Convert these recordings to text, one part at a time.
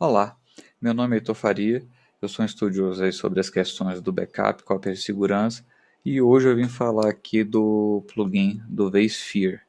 Olá, meu nome é Heitor Faria, eu sou um estudioso aí sobre as questões do backup, cópia de segurança, e hoje eu vim falar aqui do plugin do vSphere,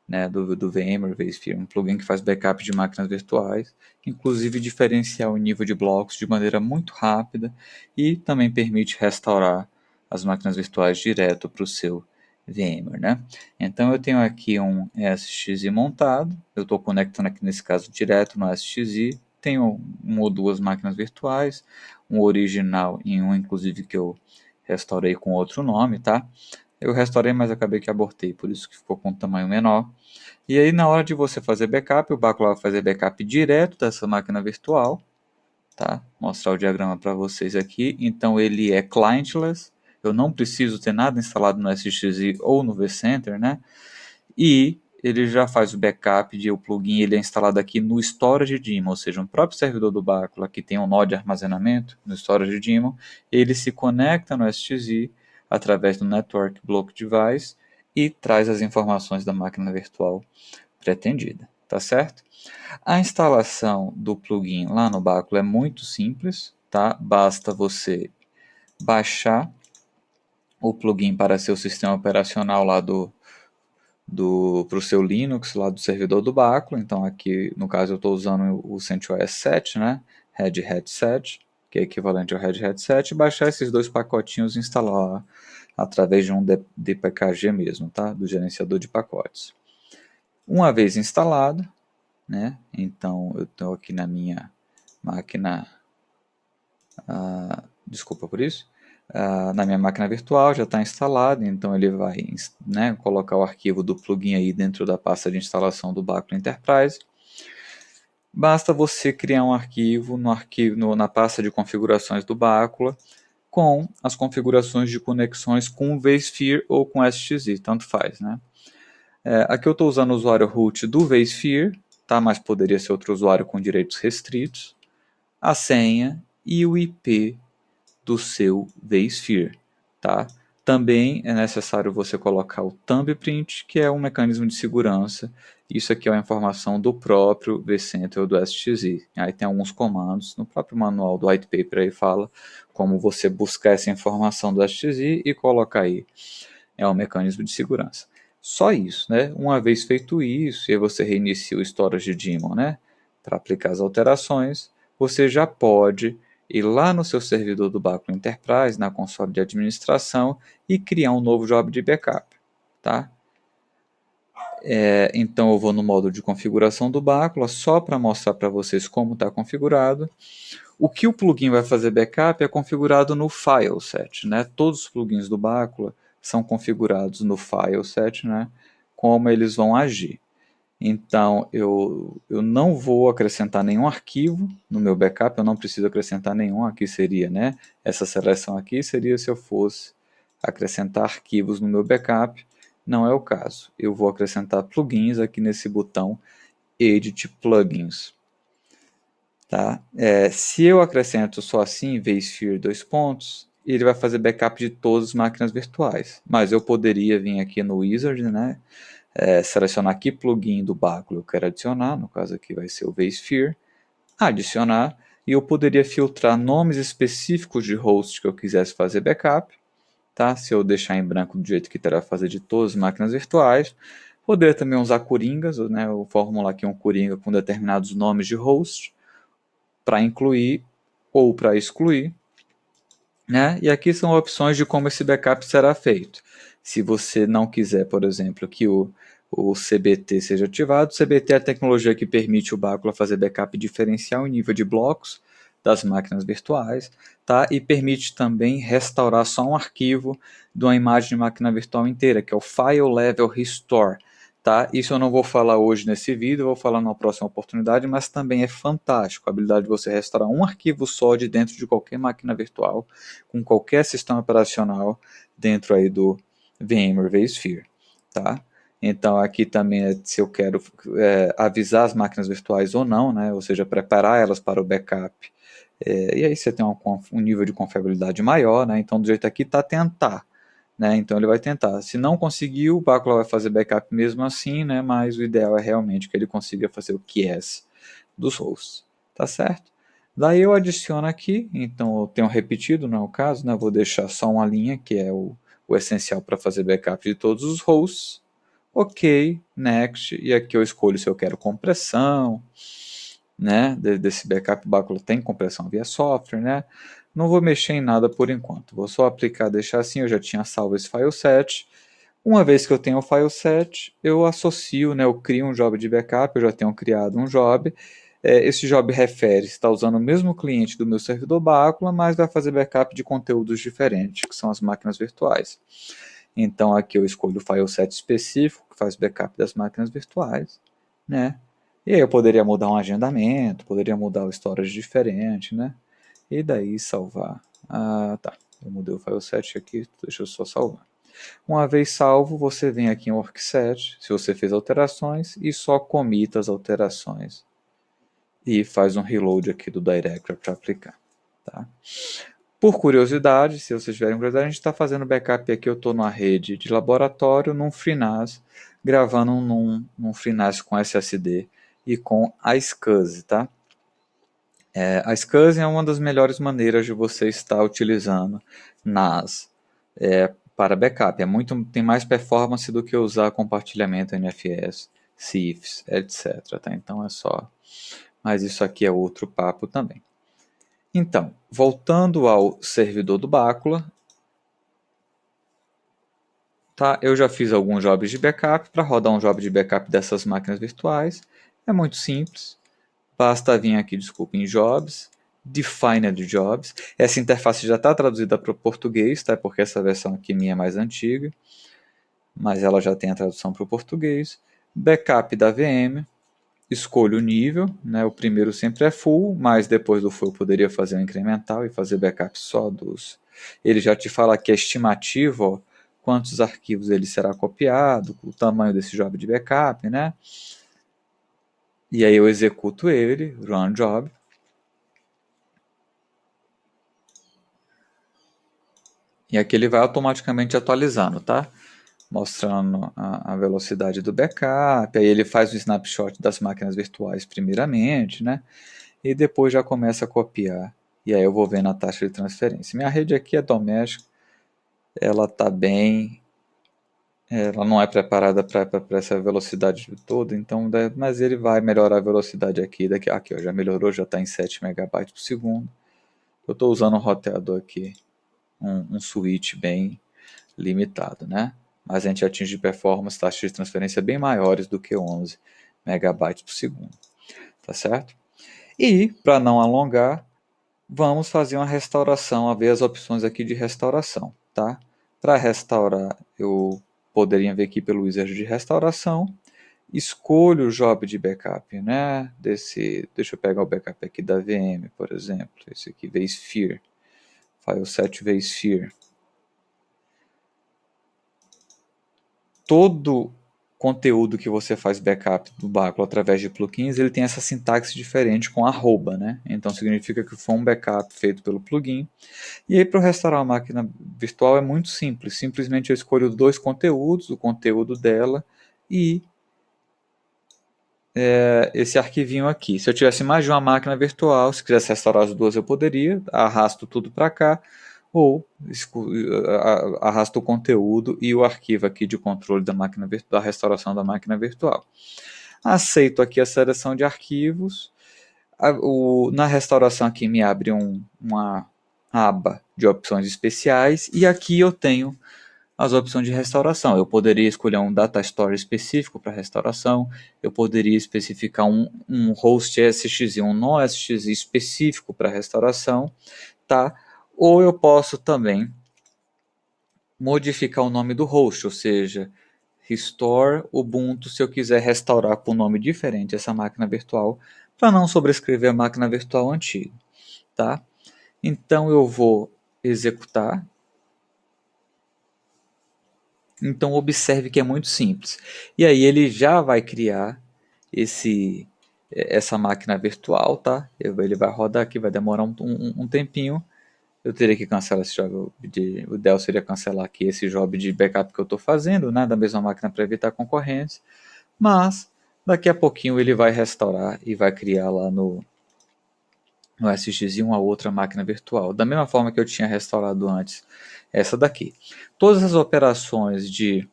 né, do VMware vSphere, um plugin que faz backup de máquinas virtuais, inclusive diferenciar o nível de blocos de maneira muito rápida e também permite restaurar as máquinas virtuais direto para o seu VMware, né? Então eu tenho aqui um SXI montado, eu estou conectando aqui nesse caso direto no SXI, tenho uma ou duas máquinas virtuais, um original e um inclusive que eu restaurei com outro nome, tá? Eu restaurei, mas acabei que abortei, por isso que ficou com um tamanho menor. E aí na hora de você fazer backup, o Backlog vai fazer backup direto dessa máquina virtual, tá? Vou mostrar o diagrama para vocês aqui. Então ele é clientless, eu não preciso ter nada instalado no SXI ou no vCenter, né? E ele já faz o backup de o plugin, ele é instalado aqui no Storage Daemon, ou seja, no próprio servidor do Backlog que tem um nó de armazenamento no Storage Daemon, ele se conecta no SXI através do Network Block Device e traz as informações da máquina virtual pretendida, tá certo? A instalação do plugin lá no Backlog é muito simples, tá? Basta você baixar o plugin para seu sistema operacional lá para o seu Linux lá do servidor do Baclo. Então aqui no caso eu estou usando o CentOS 7, né? Red Hat 7, que é equivalente ao Red Hat 7, e baixar esses dois pacotinhos e instalar através de um DPKG mesmo, tá? Do gerenciador de pacotes. Uma vez instalado, né? Então eu estou aqui na minha máquina, desculpa por isso, na minha máquina virtual já está instalado, então ele vai, né, colocar o arquivo do plugin aí dentro da pasta de instalação do Baclo Enterprise. Basta você criar um arquivo, na pasta de configurações do Bacula com as configurações de conexões com o vSphere ou com o SXI, tanto faz, né? Aqui eu estou usando o usuário root do vSphere, tá? Mas poderia ser outro usuário com direitos restritos, a senha e o IP do seu vSphere, tá? Também é necessário você colocar o thumbprint, que é um mecanismo de segurança. Isso aqui é uma informação do próprio vCenter ou do SXI. Aí tem alguns comandos, no próprio manual do white paper aí fala como você buscar essa informação do SXI e colocar aí. É um mecanismo de segurança. Só isso, né? Uma vez feito isso, e aí você reinicia o storage daemon, né? Para aplicar as alterações, você já pode ir lá no seu servidor do Baclo Enterprise, na console de administração, e criar um novo job de backup, tá? Então eu vou no modo de configuração do Baclo, só para mostrar para vocês como está configurado. O que o plugin vai fazer backup é configurado no fileset, né? Todos os plugins do Baclo são configurados no fileset, né? Como eles vão agir. Então, eu não vou acrescentar nenhum arquivo no meu backup, eu não preciso acrescentar nenhum, aqui seria, né? Essa seleção aqui seria se eu fosse acrescentar arquivos no meu backup, não é o caso. Eu vou acrescentar plugins aqui nesse botão Edit Plugins. Tá? Se eu acrescento só assim, vSphere dois pontos, ele vai fazer backup de todas as máquinas virtuais. Mas eu poderia vir aqui no Wizard, né? Selecionar aqui plugin do Baclo eu quero adicionar, no caso aqui vai ser o vSphere, adicionar, e eu poderia filtrar nomes específicos de host que eu quisesse fazer backup, tá? Se eu deixar em branco do jeito que terá fazer de todas as máquinas virtuais, poderia também usar coringas, né? Eu formular aqui um coringa com determinados nomes de host, para incluir ou para excluir, né? E aqui são opções de como esse backup será feito. Se você não quiser, por exemplo, que o CBT seja ativado, o CBT é a tecnologia que permite o Bacula fazer backup diferencial em nível de blocos das máquinas virtuais, tá? E permite também restaurar só um arquivo de uma imagem de máquina virtual inteira, que é o File Level Restore. Tá? Isso eu não vou falar hoje nesse vídeo, eu vou falar numa próxima oportunidade, mas também é fantástico a habilidade de você restaurar um arquivo só de dentro de qualquer máquina virtual, com qualquer sistema operacional dentro aí do VMware vSphere. Tá? Então aqui também é se eu quero avisar as máquinas virtuais ou não, né? Ou seja, preparar elas para o backup. E aí você tem um nível de confiabilidade maior, né? Então do jeito aqui está tentar. Né? Então ele vai tentar. Se não conseguir, o Backlog vai fazer backup mesmo assim, né? Mas o ideal é realmente que ele consiga fazer o QS dos hosts. Tá certo? Daí eu adiciono aqui, então eu tenho repetido, não é o caso, né? Vou deixar só uma linha, que é o essencial para fazer backup de todos os hosts. Ok, next, e aqui eu escolho se eu quero compressão, né? Desse backup, o báculo tem compressão via software, né? Não vou mexer em nada por enquanto, vou só aplicar, deixar assim, eu já tinha salvo esse file set. Uma vez que eu tenho o file set, eu associo, né, eu crio um job de backup, eu já tenho criado um job. Esse job refere, está usando o mesmo cliente do meu servidor Bácula, mas vai fazer backup de conteúdos diferentes, que são as máquinas virtuais. Então aqui eu escolho o file set específico, que faz backup das máquinas virtuais, né? E aí eu poderia mudar um agendamento, poderia mudar o storage diferente, né? E daí salvar. Ah, tá. Eu mudei o file set aqui, deixa eu só salvar. Uma vez salvo, você vem aqui em Workset, se você fez alterações, e só comita as alterações. E faz um reload aqui do Directory para aplicar. Tá? Por curiosidade, se vocês tiverem curiosidade, a gente está fazendo backup aqui, eu estou numa rede de laboratório, num FreeNAS, gravando num FreeNAS com SSD e com a SCSI, tá? A SCSI é uma das melhores maneiras de você estar utilizando NAS para backup. Tem mais performance do que usar compartilhamento NFS, CIFS, etc. Tá? Então é só. Mas isso aqui é outro papo também. Então, voltando ao servidor do Bácula, tá? Eu já fiz alguns jobs de backup. Para rodar um job de backup dessas máquinas virtuais, é muito simples. Basta vir aqui, desculpa, em Jobs, Defined Jobs. Essa interface já está traduzida para o português, tá? Porque essa versão aqui minha é mais antiga, mas ela já tem a tradução para o português. Backup da VM, escolho o nível, né? O primeiro sempre é full, mas depois do full eu poderia fazer um incremental e fazer backup só dos... Ele já te fala que é estimativa, ó, quantos arquivos ele será copiado, o tamanho desse job de backup, né? E aí eu executo ele, run job. E aqui ele vai automaticamente atualizando, tá? Mostrando a velocidade do backup, aí ele faz o snapshot das máquinas virtuais primeiramente, né? E depois já começa a copiar. E aí eu vou vendo a taxa de transferência. Minha rede aqui é doméstica, ela está bem, ela não é preparada para essa velocidade toda, então, mas ele vai melhorar a velocidade aqui, aqui ó, já melhorou, já está em 7 megabytes por segundo. Eu estou usando um roteador aqui, um switch bem limitado, né? Mas a gente atinge performance, taxas de transferência bem maiores do que 11 megabytes por segundo, tá certo? E, para não alongar, vamos fazer uma restauração, a ver as opções aqui de restauração, tá? Para restaurar, eu poderia vir aqui pelo wizard de restauração, escolho o job de backup, né? Deixa eu pegar o backup aqui da VM, por exemplo, esse aqui, vSphere, file set vSphere. Todo conteúdo que você faz backup do Bácula através de plugins, ele tem essa sintaxe diferente com arroba, né? Então significa que foi um backup feito pelo plugin. E aí para restaurar a máquina virtual é muito simples. Simplesmente eu escolho dois conteúdos, o conteúdo dela e esse arquivinho aqui. Se eu tivesse mais de uma máquina virtual, se quisesse restaurar as duas eu poderia, arrasto tudo para cá, ou arrasto o conteúdo e o arquivo aqui de controle da máquina da restauração da máquina virtual. Aceito aqui a seleção de arquivos. Na restauração aqui me abre uma aba de opções especiais e aqui eu tenho as opções de restauração. Eu poderia escolher um data store específico para restauração, eu poderia especificar um host SXI, um não SXI específico para restauração, tá? Ou eu posso também modificar o nome do host, ou seja, restore Ubuntu se eu quiser restaurar com um nome diferente essa máquina virtual, para não sobrescrever a máquina virtual antiga, tá? Então eu vou executar. Então observe que é muito simples. E aí ele já vai criar essa máquina virtual, tá? Ele vai rodar aqui, vai demorar um tempinho. Eu teria que cancelar esse job. O ideal seria cancelar aqui esse job de backup que eu estou fazendo, né? Da mesma máquina para evitar concorrência. Mas daqui a pouquinho ele vai restaurar e vai criar lá no SX e uma outra máquina virtual. Da mesma forma que eu tinha restaurado antes essa daqui. Todas as operações de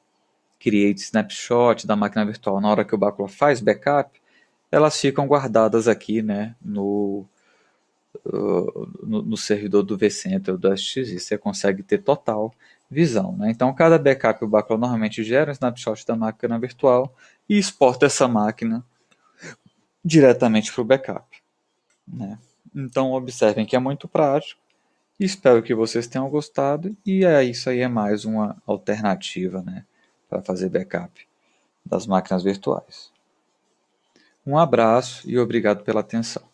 create snapshot da máquina virtual na hora que o bácula faz backup, elas ficam guardadas aqui, né, no servidor do vCenter do SX. Você consegue ter total visão, né? Então, cada backup o bácula normalmente gera um snapshot da máquina virtual e exporta essa máquina diretamente para o backup, né? Então, observem que é muito prático. Espero que vocês tenham gostado. E isso aí é mais uma alternativa, né, para fazer backup das máquinas virtuais. Um abraço e obrigado pela atenção.